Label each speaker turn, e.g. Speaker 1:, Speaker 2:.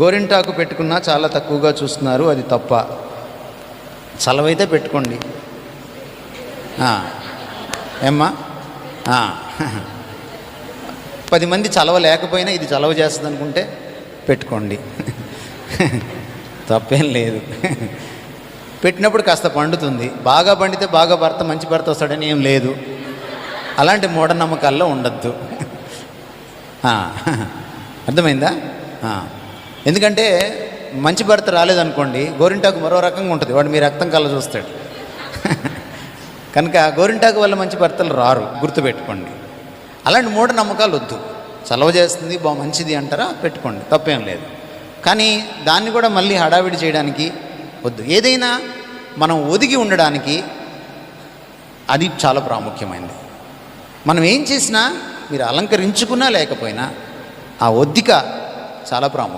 Speaker 1: గోరింటాకు పెట్టుకున్నా చాలా తక్కువగా చూస్తున్నారు, అది తప్ప. చలవైతే పెట్టుకోండి. ఏమ్మా 10 మంది చలవ లేకపోయినా ఇది చలవ చేస్తుంది అనుకుంటే పెట్టుకోండి. తప్పేం లేదు. పెట్టినప్పుడు కాస్త పండుతుంది. బాగా పండితే బాగా మంచి భర్త వస్తాడని ఏం లేదు. అలాంటి మూఢనమ్మకాల్లో ఉండద్దు. అర్థమైందా? ఎందుకంటే మంచి భర్త రాలేదనుకోండి, గోరింటాకు మరో రకంగా ఉంటుంది, వాడు మీ రక్తం కళ్ళ చూస్తాడు. కనుక గోరింటాకు వల్ల మంచి భర్తలు రారు, గుర్తుపెట్టుకోండి. అలాంటి మూఢనమ్మకాలు వద్దు. చలవ చేస్తుంది, మంచిది అంటారా, పెట్టుకోండి, తప్పేం లేదు. కానీ దాన్ని కూడా మళ్ళీ హడావిడి చేయడానికి వద్దు. ఏదైనా మనం ఒదిగి ఉండడానికి అది చాలా ప్రాముఖ్యమైనది. మనం ఏం చేసినా, మీరు అలంకరించుకున్నా లేకపోయినా ఆ ఒద్దిక చాలా ప్రాముఖ్యం.